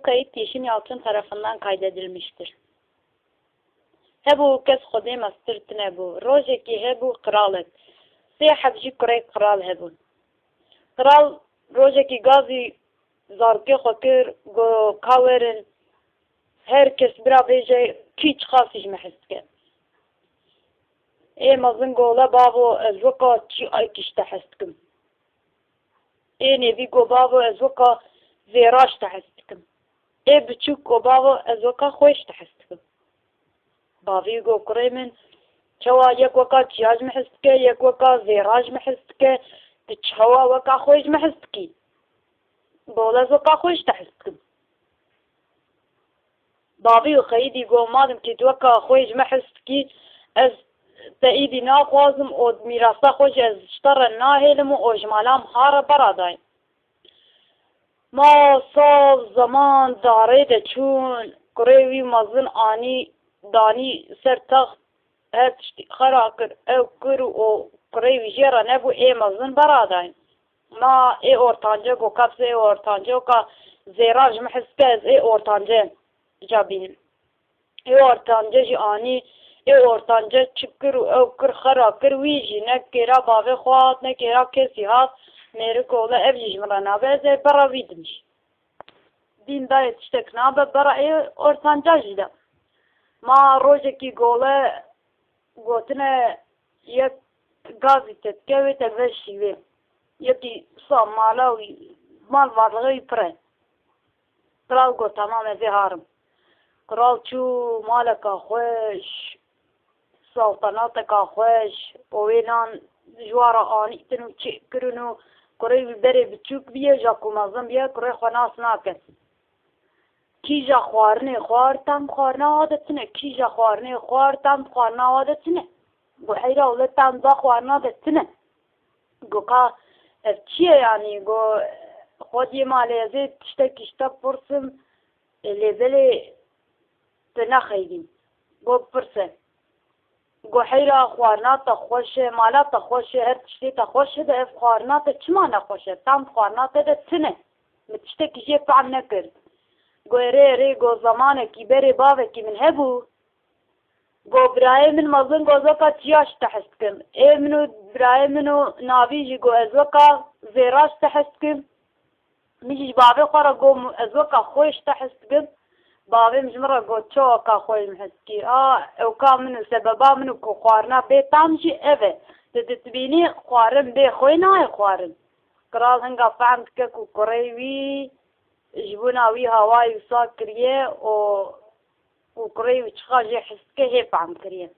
kayıt Yeşim Yalçın tarafından kaydedilmiştir. Hebu kes Xwedê me stirt nebû. Rojekî hebû qiralet. Sê hevjî kurê qiral hebûn. Qiral rojekî gazî zarokê xwe kir, got ka werin herkes bira bêje kî çiqasî ji me hez dike. Ê mezin gola bavo ez weka çi aykî te hez dikim. Ê nevî got bavo ez weka zêraş te hez dikim. Ê biçûk got bavo ez weka xweş te hez dikim. Bavî got kurê min çawa yek weka çiya ji me hez dike, yek weka zêra ji me hez dike, di çawa weka xwe ji me hez dikî. Gola ez weka xweş te hez dikim. Bavî û xeyîdî got madim kî tu weka xwe ji me hez dikî, ez te îdî naxwazim û mîrasa xwe jî ez ji te re nahêlim û o ji mala me hare bara dayim. Ma sal zaman darê de çûn, kurê wî mezin anî danî ser text her tiştî xera kir, ew kir û kurê wî jê re nebû ê mezin bara dayim. Ma ê ortanca got kapsê ê ortanca weka zêra ji me hez dike ez ê ortanca ca bînim. Ê ortanca jî anî ê ortanca çi kir û ew kir xera kir wî jî ne kêra bavê xwe hat ne kêra kesî hat mêrik ola ev jî ji min re nabe ez ê bera wî dim jî. Dîn dayê tiştek nabe bera ê ortanca jî de. Ma rojekî gole gotine yek gazî te dike wê te ve şîvê. Yekî sa mala wî mal varlığı wî pir e. Kral got tamam ez ê harim. Kral çû maleka xweş, saltanateka xweş, û wê lan jwara anîtin û çêkirin û kurê wî berê biçûk biye ja ku mezin biye kurê xwe nas nake. Kî ja xwarinê xwar tem xwarina wa de tune, kî ja xwarinê xwar tem xwarina wa de tune. Got heyra ewle tem da xwarina de tune. Got ka ev çi ye yanî got xwediyê malê ez ê tiştekî ji te pirsim lêbelê te nexeyîbîm. Got pirse. Got heyra xwarina te xweş e, mala te xweş e, her tiştê te xweş e de ev xwarina te çima nexweş e? Tem xwarina te de tune. Min tiştekî jê fehm nekir. Got erê got zamanekî berê bavekî min hebû. Got birayê min mezin got ez weka çiya ji te hez dikim. Ê min û birayê min û navî jî got ez weka zêra ji te hez dikim. Min jî ji bavê xwe re got ez weka xwe ji te hez dikim. Bavêm ji min re got çi weka xwe ji me hez dikî. Ewka min û sebeba min û ku xwarina bê tam jî ev e. Tu ditibînî xwarin bê xwe nayê xwarin. Kral hinga fehm dike ku kurê wî ji bûna wî hawayê wisa kiriye û kurê wî çiqa jê hez dike hê fehm kiriye.